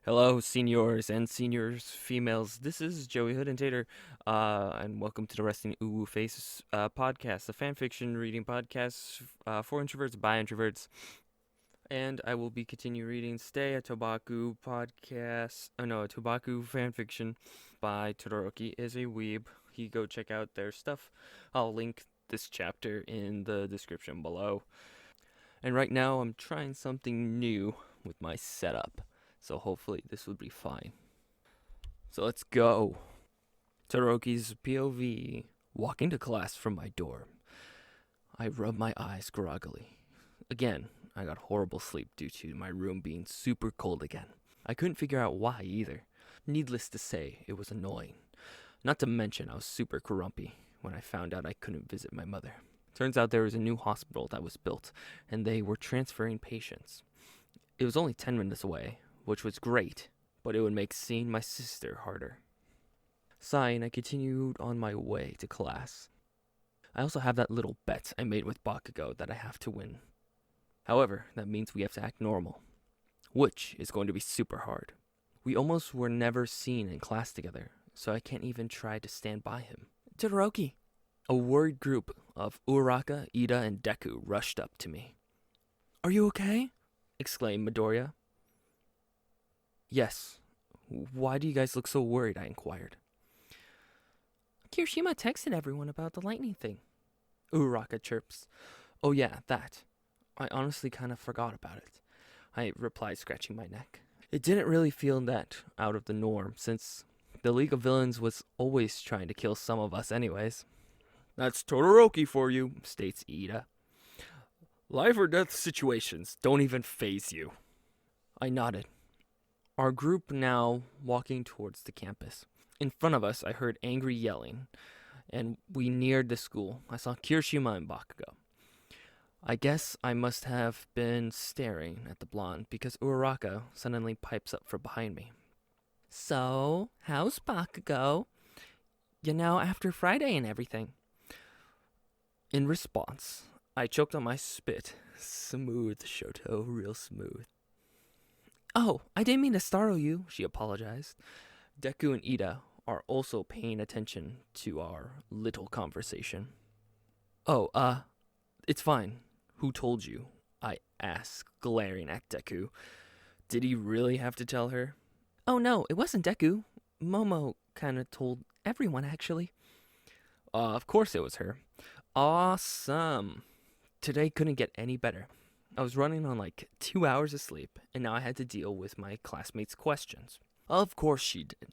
Hello, seniors and seniors, females. This is Joey Hood and Tater, and welcome to the Resting Uwu Face podcast, a fan fiction reading podcast for introverts by introverts. And I will be continue reading Stay, a Tobaku podcast. Oh no, a Tobaku fan fiction by Todoroki is a weeb. You go check out their stuff. I'll link this chapter in the description below. And right now, I'm trying something new with my setup. So hopefully this will be fine. So let's go. Todoroki's POV. Walking to class from my dorm. I rub my eyes groggily. Again, I got horrible sleep due to my room being super cold again. I couldn't figure out why either. Needless to say, it was annoying. Not to mention I was super grumpy when I found out I couldn't visit my mother. Turns out there was a new hospital that was built, and they were transferring patients. It was only 10 minutes away, which was great, but it would make seeing my sister harder. Sighing, I continued on my way to class. I also have that little bet I made with Bakugo that I have to win. However, that means we have to act normal, which is going to be super hard. We almost were never seen in class together, so I can't even try to stand by him. Todoroki! A worried group of Uraraka, Ida, and Deku rushed up to me. "Are you okay?" exclaimed Midoriya. "Yes. Why do you guys look so worried?" I inquired. "Kirishima texted everyone about the lightning thing," Uraraka chirps. "Oh yeah, that. I honestly kind of forgot about it," I replied, scratching my neck. It didn't really feel that out of the norm, since the League of Villains was always trying to kill some of us anyways. "That's Todoroki for you," states Ida. "Life or death situations don't even faze you." I nodded. Our group now walking towards the campus. In front of us, I heard angry yelling, and we neared the school. I saw Kirishima and Bakugo. I guess I must have been staring at the blonde because Uraraka suddenly pipes up from behind me. "So, how's Bakugo? After Friday and everything." In response, I choked on my spit. Smooth, Shoto, real smooth. "Oh, I didn't mean to startle you," she apologized. Deku and Ida are also paying attention to our little conversation. "Oh, it's fine. Who told you?" I asked, glaring at Deku. Did he really have to tell her? "Oh no, it wasn't Deku. Momo kinda told everyone, actually." Of course it was her. Awesome. Today couldn't get any better. I was running on like 2 hours of sleep, and now I had to deal with my classmates' questions. Of course she did.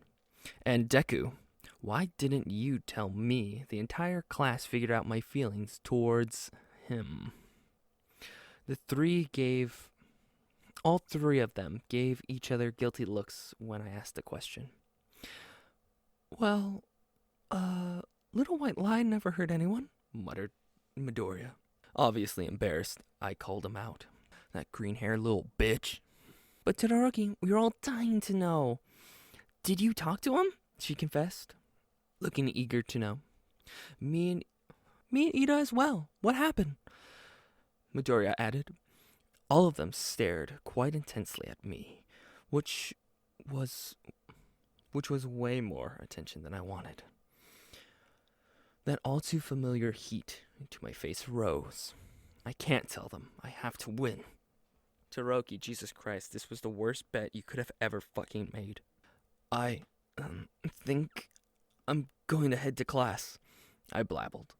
And Deku, why didn't you tell me the entire class figured out my feelings towards him? All three of them gave each other guilty looks when I asked the question. "Well, Little White Lie never hurt anyone," muttered Midoriya. Obviously embarrassed, I called him out. "That green-haired little bitch." "But Todoroki, we were all dying to know. Did you talk to him?" she confessed, looking eager to know. Me and Ida as well. What happened?" Midoriya added. All of them stared quite intensely at me, which was way more attention than I wanted. That all too familiar heat into my face rose. I can't tell them. I have to win. Todoroki, Jesus Christ, this was the worst bet you could have ever fucking made. I think I'm going to head to class," I blabbled,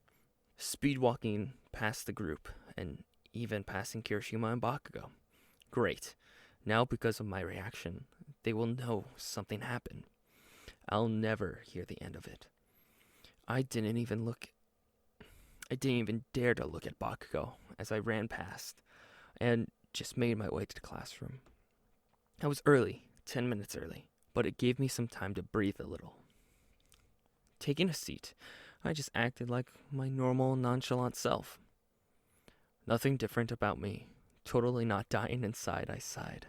speed walking past the group and even passing Kirishima and Bakugo. Great. Now, because of my reaction, they will know something happened. I'll never hear the end of it. I didn't even dare to look at Bakugo as I ran past and just made my way to the classroom. I was early, 10 minutes early, but it gave me some time to breathe a little. Taking a seat, I just acted like my normal, nonchalant self. Nothing different about me. Totally not dying inside, I sighed.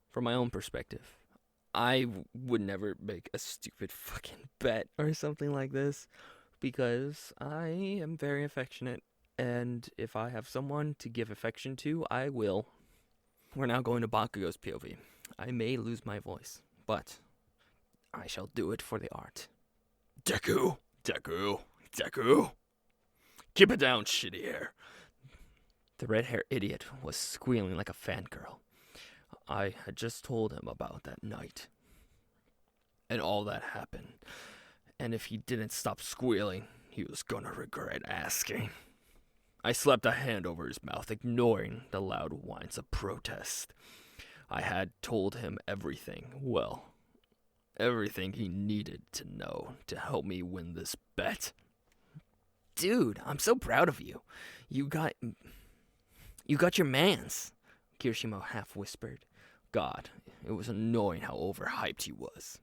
From my own perspective, I would never make a stupid fucking bet or something like this, because I am very affectionate, and if I have someone to give affection to, I will. We're now going to Bakugo's POV. I may lose my voice, but I shall do it for the art. Deku, Deku, Deku. Keep it down, shitty hair. The red-haired idiot was squealing like a fangirl. I had just told him about that night. And all that happened. And if he didn't stop squealing, he was gonna regret asking. I slapped a hand over his mouth, ignoring the loud whines of protest. I had told him everything, well, everything he needed to know to help me win this bet. Dude, I'm so proud of you. You got your mans, Kirishima half whispered. God, it was annoying how overhyped he was.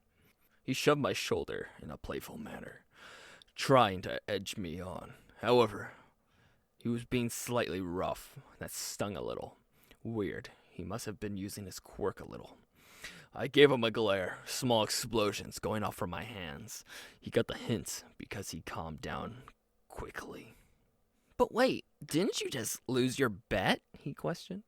He shoved my shoulder in a playful manner, trying to edge me on. However, he was being slightly rough. That stung a little. Weird. He must have been using his quirk a little. I gave him a glare, small explosions going off from my hands. He got the hint because he calmed down quickly. But wait, didn't you just lose your bet? He questioned.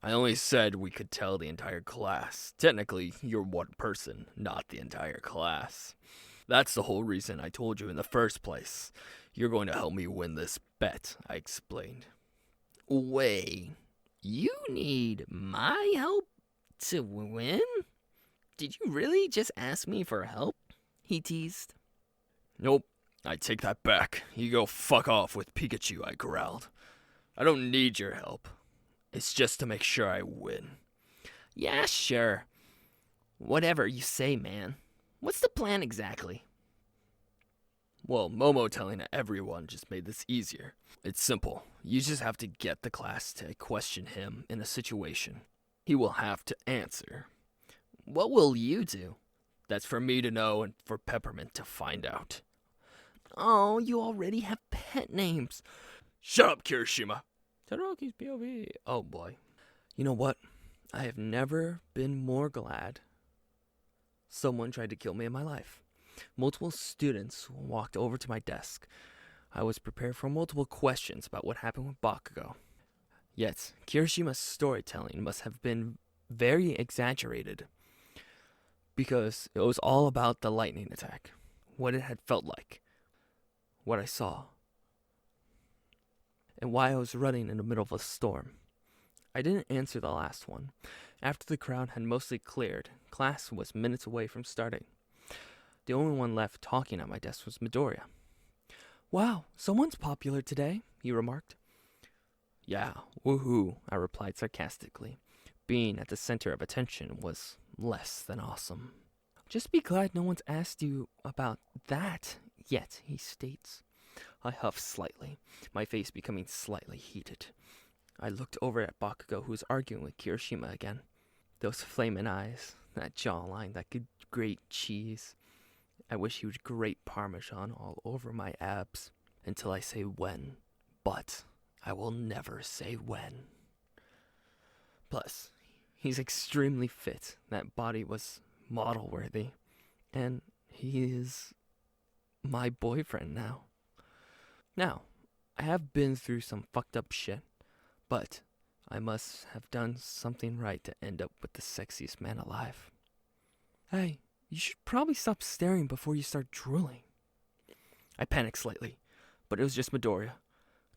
I only said we could tell the entire class. Technically, you're one person, not the entire class. That's the whole reason I told you in the first place. You're going to help me win this bet, I explained. Wait, you need my help to win? Did you really just ask me for help? He teased. Nope, I take that back. You go fuck off with Pikachu, I growled. I don't need your help. It's just to make sure I win. Yeah, sure. Whatever you say, man. What's the plan exactly? Well, Momo telling everyone just made this easier. It's simple. You just have to get the class to question him in a situation. He will have to answer. What will you do? That's for me to know and for Peppermint to find out. Oh, you already have pet names. Shut up, Kirishima. Todoroki's POV. Oh boy. You know what? I have never been more glad someone tried to kill me in my life. Multiple students walked over to my desk. I was prepared for multiple questions about what happened with Bakugo. Yet, Kirishima's storytelling must have been very exaggerated because it was all about the lightning attack, what it had felt like, what I saw, and why I was running in the middle of a storm. I didn't answer the last one. After the crowd had mostly cleared, class was minutes away from starting. The only one left talking at my desk was Midoriya. Wow, someone's popular today, he remarked. Yeah, woohoo, I replied sarcastically. Being at the center of attention was less than awesome. Just be glad no one's asked you about that yet, he states. I huffed slightly, my face becoming slightly heated. I looked over at Bakugo, who was arguing with Kirishima again. Those flaming eyes, that jawline that could grate cheese. I wish he would grate Parmesan all over my abs until I say when, but I will never say when. Plus, he's extremely fit. That body was model-worthy, and he is my boyfriend now. Now, I have been through some fucked up shit, but I must have done something right to end up with the sexiest man alive. Hey, you should probably stop staring before you start drooling. I panicked slightly, but it was just Midoriya.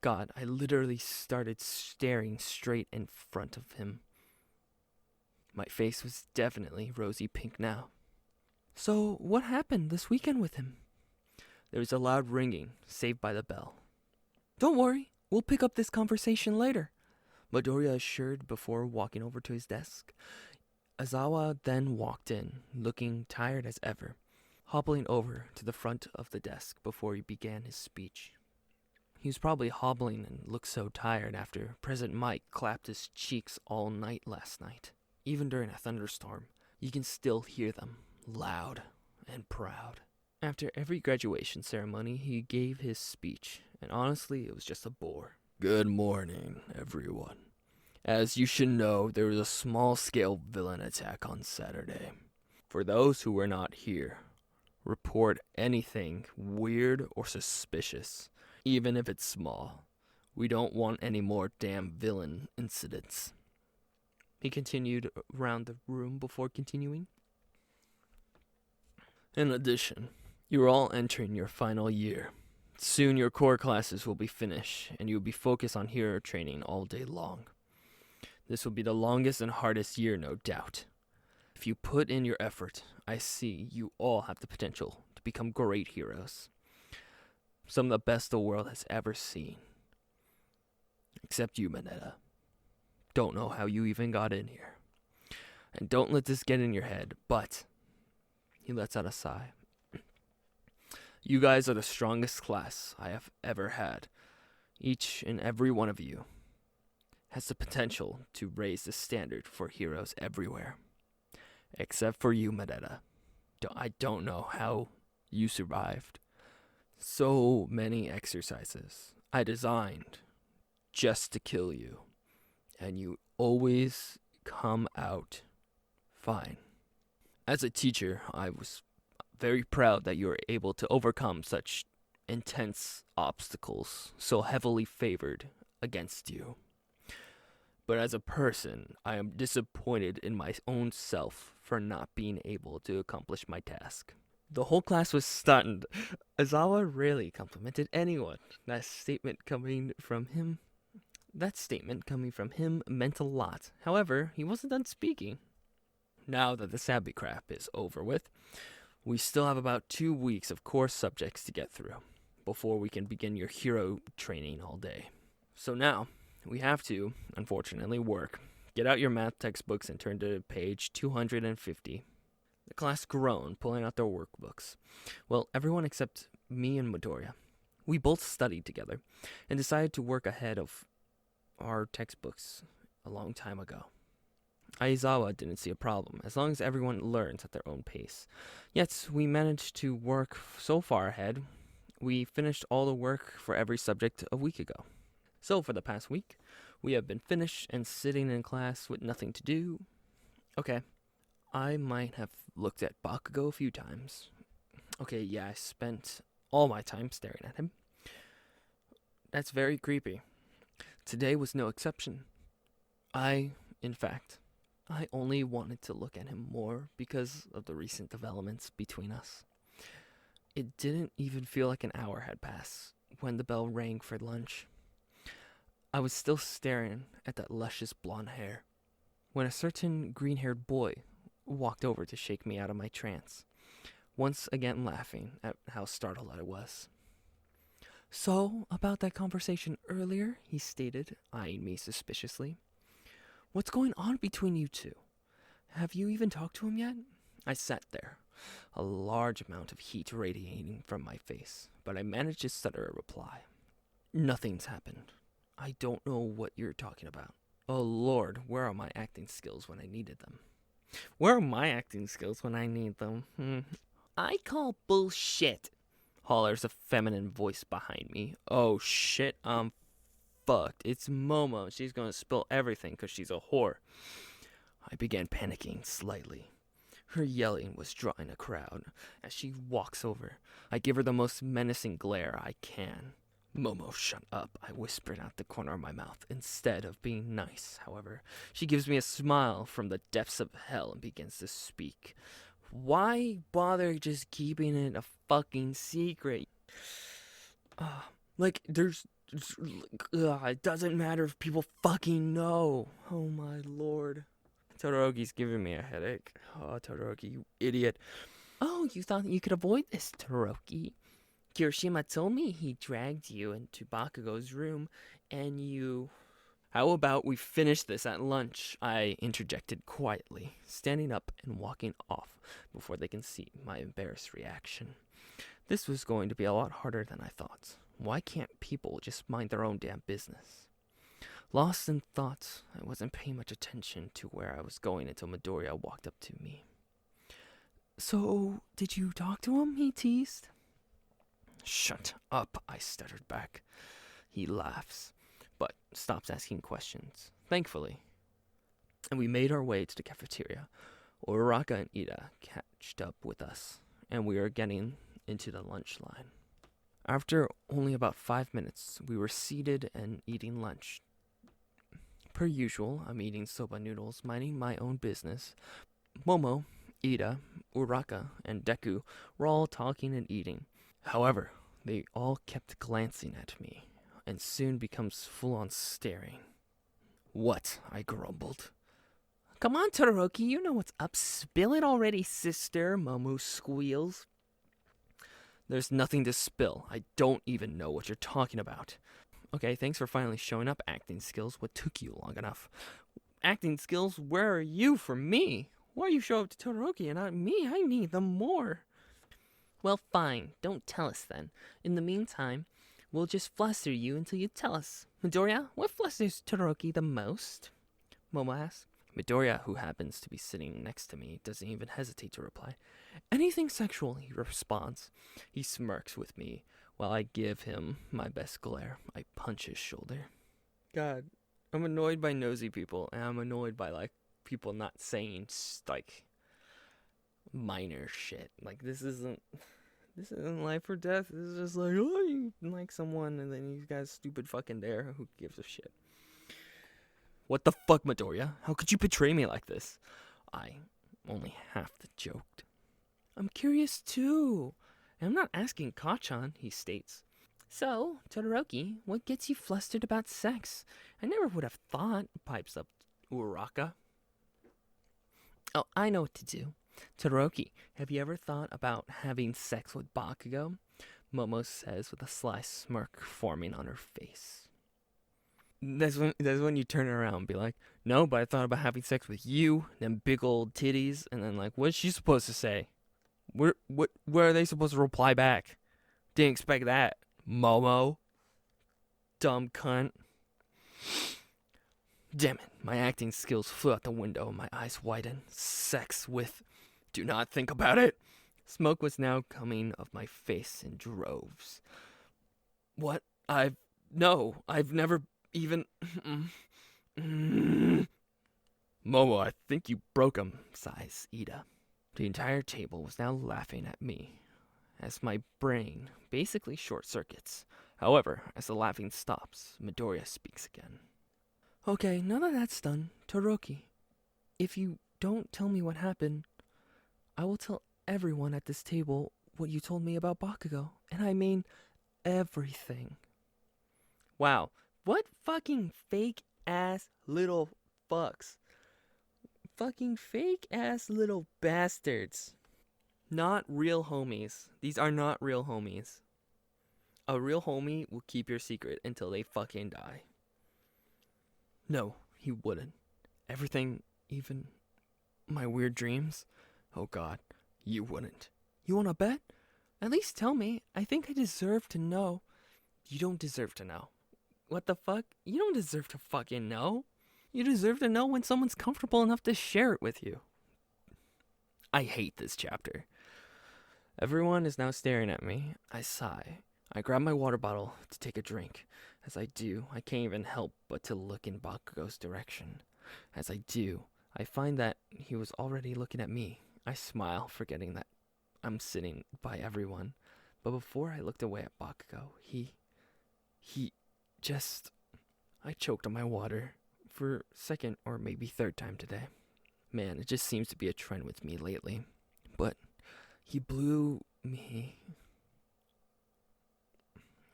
God, I literally started staring straight in front of him. My face was definitely rosy pink now. So, what happened this weekend with him? There was a loud ringing, saved by the bell. Don't worry, we'll pick up this conversation later, Midoriya assured before walking over to his desk. Aizawa then walked in, looking tired as ever, hobbling over to the front of the desk before he began his speech. He was probably hobbling and looked so tired after President Mike clapped his cheeks all night last night. Even during a thunderstorm, you can still hear them, loud and proud. After every graduation ceremony, he gave his speech, and honestly, it was just a bore. Good morning, everyone. As you should know, there was a small-scale villain attack on Saturday. For those who were not here, report anything weird or suspicious, even if it's small. We don't want any more damn villain incidents. He continued around the room before continuing. In addition, you're all entering your final year. Soon your core classes will be finished, and you'll be focused on hero training all day long. This will be the longest and hardest year, no doubt. If you put in your effort, I see you all have the potential to become great heroes. Some of the best the world has ever seen. Except you, Mineta. Don't know how you even got in here. And don't let this get in your head, but... He lets out a sigh. You guys are the strongest class I have ever had. Each and every one of you has the potential to raise the standard for heroes everywhere. Except for you, Mineta. I don't know how you survived. So many exercises I designed just to kill you. And you always come out fine. As a teacher, I was very proud that you were able to overcome such intense obstacles so heavily favored against you. But as a person, I am disappointed in my own self for not being able to accomplish my task. The whole class was stunned. Aizawa rarely complimented anyone. That statement coming from him meant a lot. However, he wasn't done speaking. Now that the Sabby crap is over with, we still have about 2 weeks of core subjects to get through before we can begin your hero training all day. So now, we have to, unfortunately, work. Get out your math textbooks and turn to page 250. The class groaned, pulling out their workbooks. Well, everyone except me and Midoriya. We both studied together and decided to work ahead of our textbooks a long time ago. Aizawa didn't see a problem, as long as everyone learns at their own pace. Yet, we managed to work so far ahead, we finished all the work for every subject a week ago. So, for the past week, we have been finished and sitting in class with nothing to do. Okay, I might have looked at Bakugo a few times. Okay, yeah, I spent all my time staring at him. That's very creepy. Today was no exception. In fact, I only wanted to look at him more because of the recent developments between us. It didn't even feel like an hour had passed when the bell rang for lunch. I was still staring at that luscious blonde hair when a certain green-haired boy walked over to shake me out of my trance, once again laughing at how startled I was. So, about that conversation earlier, he stated, eyeing me suspiciously. What's going on between you two? Have you even talked to him yet? I sat there, a large amount of heat radiating from my face, but I managed to stutter a reply. Nothing's happened. I don't know what you're talking about. Oh Lord, where are my acting skills when I needed them? Where are my acting skills when I need them? I call bullshit, hollers a feminine voice behind me. Oh shit, I'm fucked. It's Momo. She's gonna spill everything because she's a whore. I began panicking slightly. Her yelling was drawing a crowd. As she walks over, I give her the most menacing glare I can. Momo, shut up, I whispered out the corner of my mouth. Instead of being nice, however, she gives me a smile from the depths of hell and begins to speak. Why bother just keeping it a fucking secret? It doesn't matter if people fucking know. Oh my lord. Todoroki's giving me a headache. Oh, Todoroki, you idiot. Oh, you thought you could avoid this, Todoroki. Kirishima told me he dragged you into Bakugo's room, and you... How about we finish this at lunch? I interjected quietly, standing up and walking off before they can see my embarrassed reaction. This was going to be a lot harder than I thought. Why can't people just mind their own damn business? Lost in thought, I wasn't paying much attention to where I was going until Midoriya walked up to me. So, did you talk to him? He teased. Shut up, I stuttered back. He laughs, but stops asking questions, thankfully. And we made our way to the cafeteria. Uraraka and Ida catched up with us, and we were getting into the lunch line. After only about 5 minutes, we were seated and eating lunch. Per usual, I'm eating soba noodles, minding my own business. Momo, Ida, Uraka, and Deku were all talking and eating. However, they all kept glancing at me, and soon becomes full-on staring. What? I grumbled. Come on, Todoroki, you know what's up. Spill it already, sister, Momo squeals. There's nothing to spill. I don't even know what you're talking about. Okay, thanks for finally showing up, acting skills. What took you long enough? Acting skills? Where are you for me? Why you show up to Todoroki and not me? I need them more. Well, fine. Don't tell us then. In the meantime, we'll just fluster you until you tell us. Midoriya, what flusters Todoroki the most? Momo asks. Midoriya, who happens to be sitting next to me, doesn't even hesitate to reply. Anything sexual, he responds. He smirks with me while I give him my best glare. I punch his shoulder. God, I'm annoyed by nosy people, and I'm annoyed by, like, people not saying, like, minor shit. Like, this isn't life or death. This is just like, oh, you like someone, and then you guys stupid fucking dare. Who gives a shit? What the fuck, Midoriya? How could you betray me like this? I only half joked. I'm curious too. And I'm not asking Kachan, he states. So, Todoroki, what gets you flustered about sex? I never would have thought, pipes up Uraka. Oh, I know what to do. Todoroki, have you ever thought about having sex with Bakugo? Momo says with a sly smirk forming on her face. That's when you turn around and be like, no, but I thought about having sex with you, them big old titties, and then like, what's she supposed to say? Where are they supposed to reply back? Didn't expect that, Momo. Dumb cunt. Damn it, my acting skills flew out the window, my eyes widened. Sex with... Do not think about it. Smoke was now coming of my face in droves. What? I've never even... Momo, I think you broke him, sighs Ida. The entire table was now laughing at me, as my brain basically short-circuits. However, as the laughing stops, Midoriya speaks again. Okay, now that that's done, Todoroki, if you don't tell me what happened, I will tell everyone at this table what you told me about Bakugo, and I mean everything. Wow, what fucking fake-ass little fucks. Fucking fake-ass little bastards. Not real homies. These are not real homies. A real homie will keep your secret until they fucking die. No, he wouldn't. Everything, even my weird dreams. Oh God, you wouldn't. You wanna bet? At least tell me. I think I deserve to know. You don't deserve to know. What the fuck? You don't deserve to fucking know. You deserve to know when someone's comfortable enough to share it with you. I hate this chapter. Everyone is now staring at me. I sigh. I grab my water bottle to take a drink. As I do, I can't even help but to look in Bakugo's direction. As I do, I find that he was already looking at me. I smile, forgetting that I'm sitting by everyone. But before I looked away at Bakugo, he just... I choked on my water for second or maybe third time today. Man, it just seems to be a trend with me lately. But he blew me.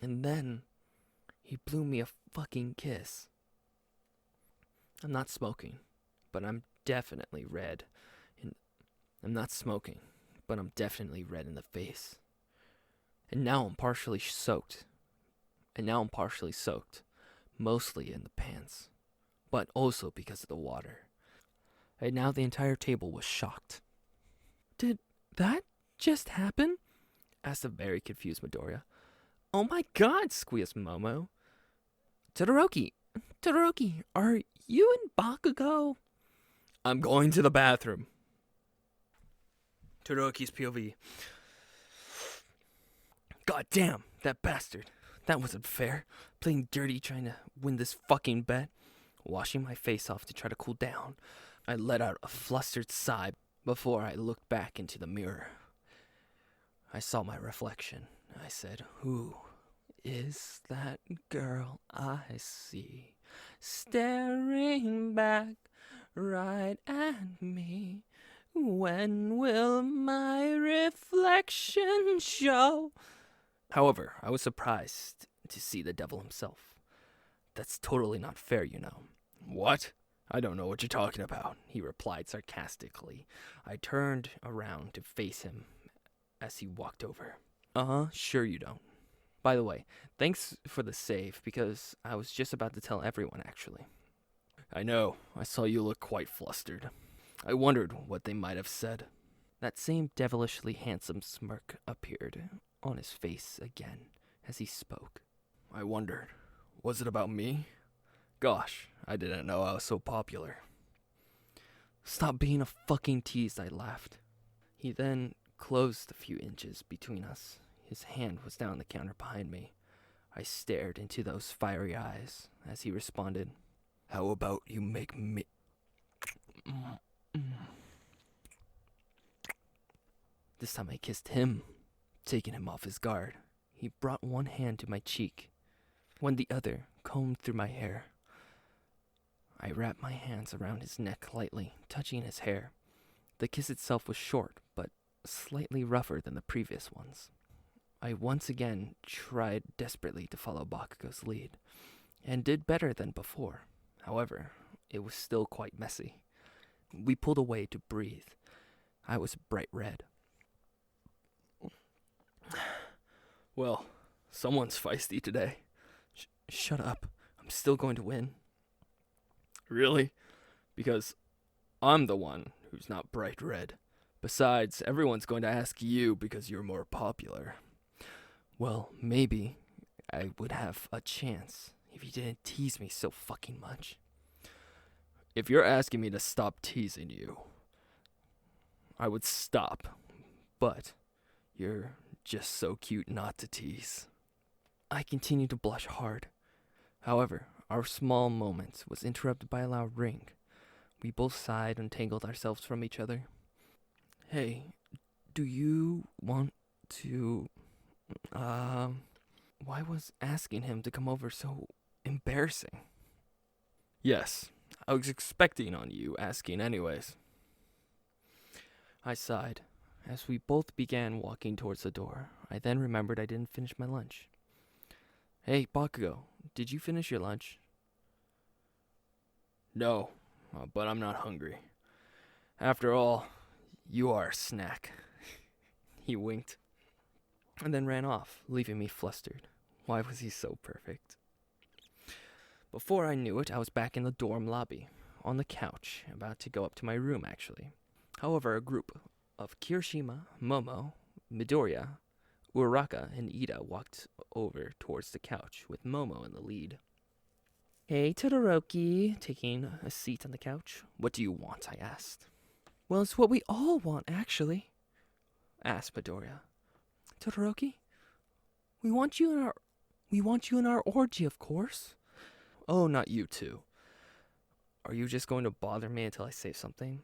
And then he blew me a fucking kiss. I'm not smoking, but I'm definitely red. I'm not smoking, but I'm definitely red in the face. And now I'm partially soaked. Mostly in the pants, but also because of the water. And now the entire table was shocked. Did that just happen? Asked a very confused Midoriya. Oh my God, squeals Momo. Todoroki, are you and Bakugo? I'm going to the bathroom. Todoroki's POV. God damn, that bastard. That wasn't fair. Playing dirty trying to win this fucking bet. Washing my face off to try to cool down, I let out a flustered sigh before I looked back into the mirror. I saw my reflection. I said, who is that girl I see? staring back right at me. When will my reflection show? However, I was surprised to see the devil himself. That's totally not fair, you know. What? I don't know what you're talking about. He replied sarcastically. I turned around to face him as he walked over. Sure you don't. By the way, thanks for the save, because I was just about to tell everyone, actually. I know. I saw you look quite flustered. I wondered what they might have said. That same devilishly handsome smirk appeared on his face again as he spoke. I wondered, was it about me? Gosh, I didn't know I was so popular. Stop being a fucking tease, I laughed. He then closed a few inches between us. His hand was down the counter behind me. I stared into those fiery eyes as he responded, How about you make me... This time I kissed him, taking him off his guard. He brought one hand to my cheek, when the other combed through my hair. I wrapped my hands around his neck lightly, touching his hair. The kiss itself was short, but slightly rougher than the previous ones. I once again tried desperately to follow Bakugo's lead, and did better than before. However, it was still quite messy. We pulled away to breathe. I was bright red. Well, someone's feisty today. Shut up. I'm still going to win. Really? Because I'm the one who's not bright red. Besides, everyone's going to ask you because you're more popular. Well, maybe I would have a chance if you didn't tease me so fucking much. If you're asking me to stop teasing you, I would stop. But you're just so cute not to tease. I continued to blush hard. However, our small moment was interrupted by a loud ring. We both sighed and tangled ourselves from each other. Hey, do you want to... Why was asking him to come over so embarrassing? Yes, I was expecting on you asking anyways. I sighed. As we both began walking towards the door, I then remembered I didn't finish my lunch. Hey, Bakugo, did you finish your lunch? No, but I'm not hungry. After all, you are a snack. He winked, and then ran off, leaving me flustered. Why was he so perfect? Before I knew it, I was back in the dorm lobby, on the couch, about to go up to my room, actually. However, a group of Kirishima, Momo, Midoriya, Uraraka, and Ida walked over towards the couch, with Momo in the lead. Hey, Todoroki, taking a seat on the couch. What do you want? I asked. Well, it's what we all want, actually, asked Midoriya. Todoroki, we want you in our orgy, of course. Oh, not you two. Are you just going to bother me until I say something?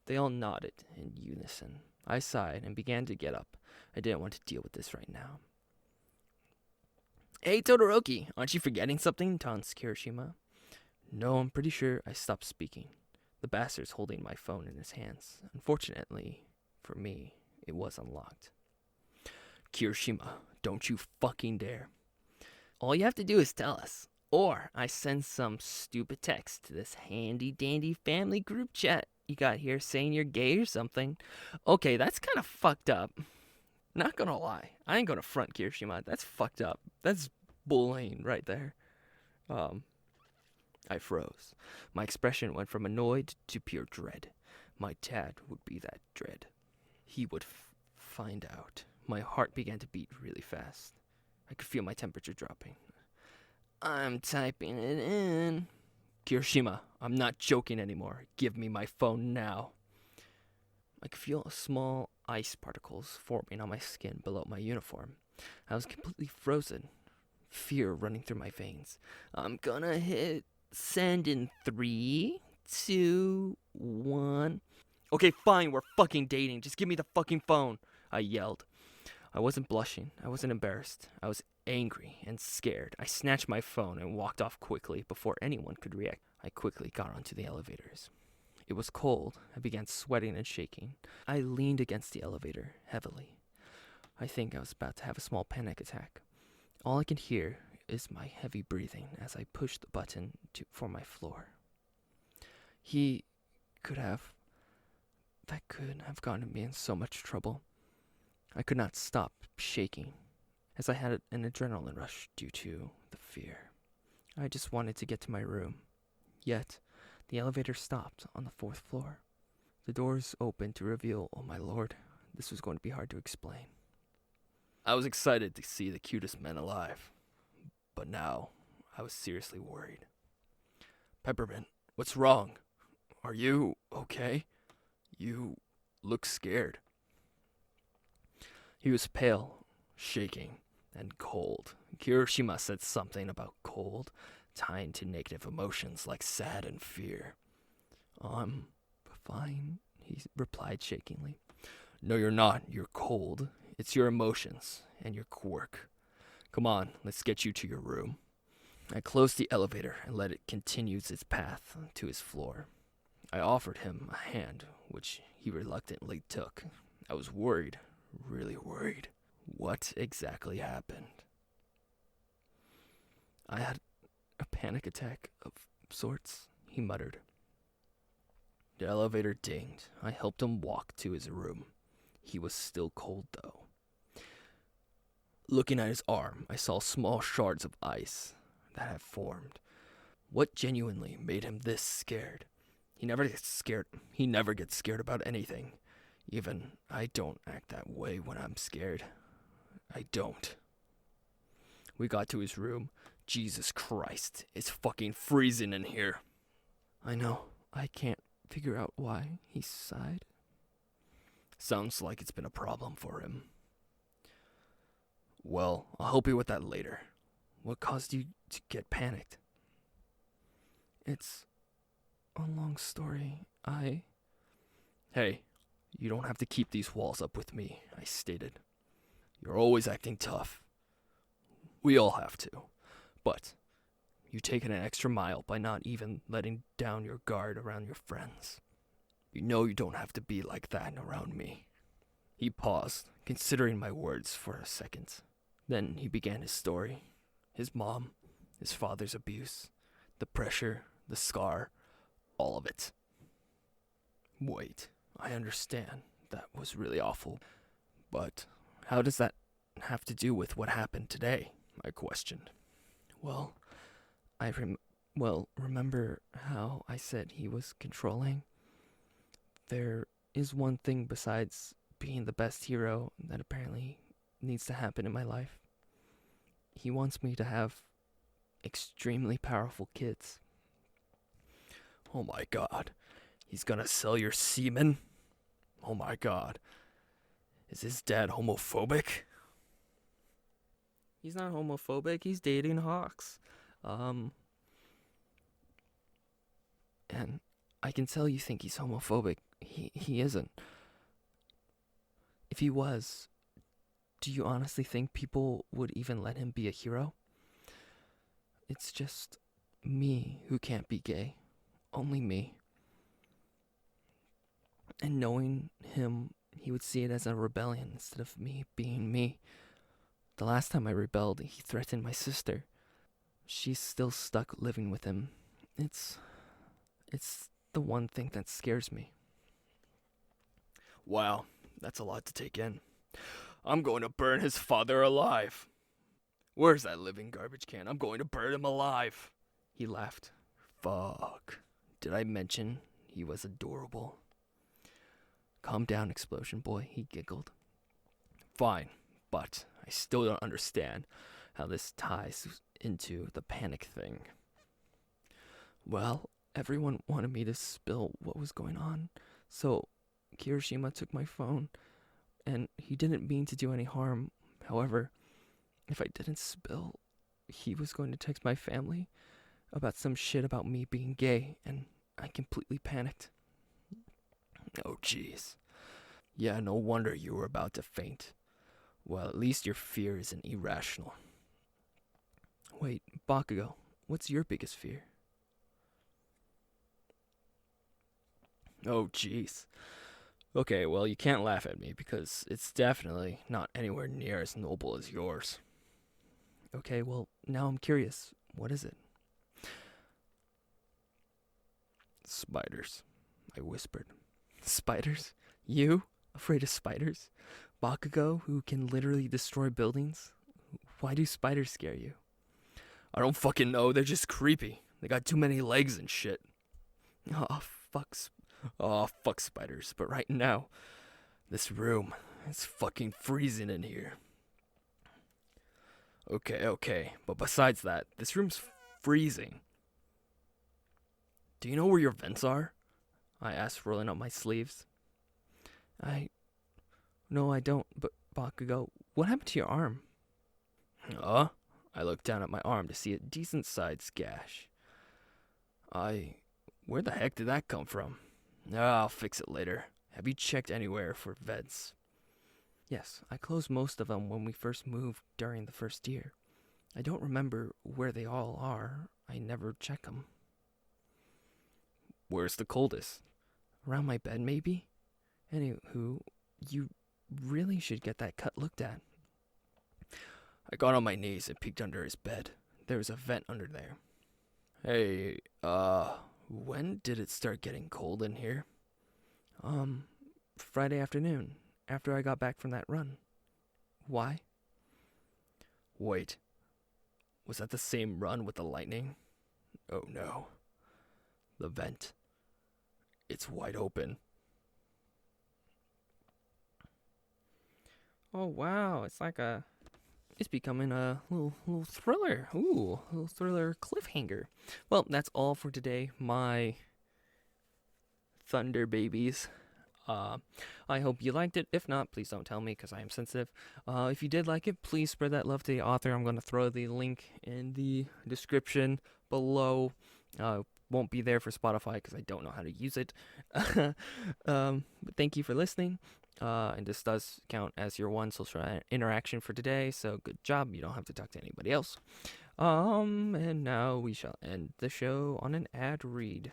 They all nodded in unison. I sighed and began to get up. I didn't want to deal with this right now. Hey, Todoroki, aren't you forgetting something? Taunts Kirishima. No, I'm pretty sure I stopped speaking. The bastard's holding my phone in his hands. Unfortunately, for me, it was unlocked. Kirishima, don't you fucking dare. All you have to do is tell us, or I send some stupid text to this handy-dandy family group chat you got here saying you're gay or something. Okay, that's kind of fucked up. Not gonna lie, I ain't gonna front, Kirishima. That's fucked up. That's bullying right there. I froze. My expression went from annoyed to pure dread. My dad would be that dread. He would find out. My heart began to beat really fast. I could feel my temperature dropping. I'm typing it in. Kirishima, I'm not joking anymore. Give me my phone now. I could feel small ice particles forming on my skin below my uniform. I was completely frozen, fear running through my veins. I'm gonna hit send in 3, 2, 1. Okay, fine, we're fucking dating. Just give me the fucking phone, I yelled. I wasn't blushing. I wasn't embarrassed. I was Angry and scared, I snatched my phone and walked off quickly before anyone could react. I quickly got onto the elevators. It was cold. I began sweating and shaking. I leaned against the elevator heavily. I think I was about to have a small panic attack. All I could hear is my heavy breathing as I pushed the button for my floor. That could have gotten me in so much trouble. I could not stop shaking, as I had an adrenaline rush due to the fear. I just wanted to get to my room. Yet, the elevator stopped on the 4th floor. The doors opened to reveal, oh my lord, this was going to be hard to explain. I was excited to see the cutest men alive, but now I was seriously worried. Peppermint, what's wrong? Are you okay? You look scared. He was pale, shaking, and cold. Kirishima said something about cold, tying to negative emotions like sad and fear. I'm fine, he replied shakingly. No, you're not. You're cold. It's your emotions and your quirk. Come on, let's get you to your room. I closed the elevator and let it continue its path to his floor. I offered him a hand, which he reluctantly took. I was worried, really worried. What exactly happened? I had a panic attack of sorts, he muttered. The elevator dinged. I helped him walk to his room. He was still cold, though. Looking at his arm, I saw small shards of ice that had formed. What genuinely made him this scared? He never gets scared about anything. Even I don't act that way when I'm scared. I don't. We got to his room. Jesus Christ, it's fucking freezing in here. I know. I can't figure out why, he sighed. Sounds like it's been a problem for him. Well, I'll help you with that later. What caused you to get panicked? It's a long story. Hey, you don't have to keep these walls up with me, I stated. You're always acting tough. We all have to. But you've taken an extra mile by not even letting down your guard around your friends. You know you don't have to be like that around me. He paused, considering my words for a second. Then he began his story. His mom, his father's abuse, the pressure, the scar, all of it. Wait, I understand. That was really awful. But how does that have to do with what happened today? I questioned. Well, remember how I said he was controlling? There is one thing besides being the best hero that apparently needs to happen in my life. He wants me to have extremely powerful kids. Oh my god. He's gonna sell your semen? Oh my god. Is his dad homophobic? He's not homophobic. He's dating Hawks. And I can tell you think he's homophobic. He isn't. If he was, do you honestly think people would even let him be a hero? It's just me who can't be gay. Only me. And knowing him, he would see it as a rebellion instead of me being me. The last time I rebelled, he threatened my sister. She's still stuck living with him. It's the one thing that scares me. Wow, that's a lot to take in. I'm going to burn his father alive. Where's that living garbage can? I'm going to burn him alive. He laughed. Fuck. Did I mention he was adorable? Calm down, explosion boy, he giggled. Fine, but I still don't understand how this ties into the panic thing. Well, everyone wanted me to spill what was going on, so Kirishima took my phone, and he didn't mean to do any harm. However, if I didn't spill, he was going to text my family about some shit about me being gay, and I completely panicked. Oh, jeez. Yeah, no wonder you were about to faint. Well, at least your fear isn't irrational. Wait, Bakugo, what's your biggest fear? Oh, jeez. Okay, well, you can't laugh at me because it's definitely not anywhere near as noble as yours. Okay, well, now I'm curious. What is it? Spiders, I whispered. Spiders? You? Afraid of spiders? Bakugo, who can literally destroy buildings? Why do spiders scare you? I don't fucking know, they're just creepy. They got too many legs and shit. Oh, Fuck spiders. But right now, this room, it's fucking freezing in here. Okay. But besides that, this room's freezing. Do you know where your vents are? I asked, rolling up my sleeves. No, I don't, but Bakugo, what happened to your arm? I looked down at my arm to see a decent-sized gash. Where the heck did that come from? I'll fix it later. Have you checked anywhere for vents? Yes, I closed most of them when we first moved during the first year. I don't remember where they all are. I never check them. Where's the coldest? Around my bed, maybe? Anywho, you really should get that cut looked at. I got on my knees and peeked under his bed. There was a vent under there. Hey, when did it start getting cold in here? Friday afternoon, after I got back from that run. Why? Wait, was that the same run with the lightning? Oh no. The vent. It's wide open. Oh wow, it's becoming a little thriller. Ooh, a little thriller cliffhanger. Well, that's all for today, my Thunder babies. I hope you liked it. If not, please don't tell me because I am sensitive. If you did like it, please spread that love to the author. I'm going to throw the link in the description below. Won't be there for Spotify because I don't know how to use it. But thank you for listening. And this does count as your one social interaction for today. So good job. You don't have to talk to anybody else. And now we shall end the show on an ad read.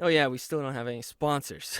Oh yeah, we still don't have any sponsors.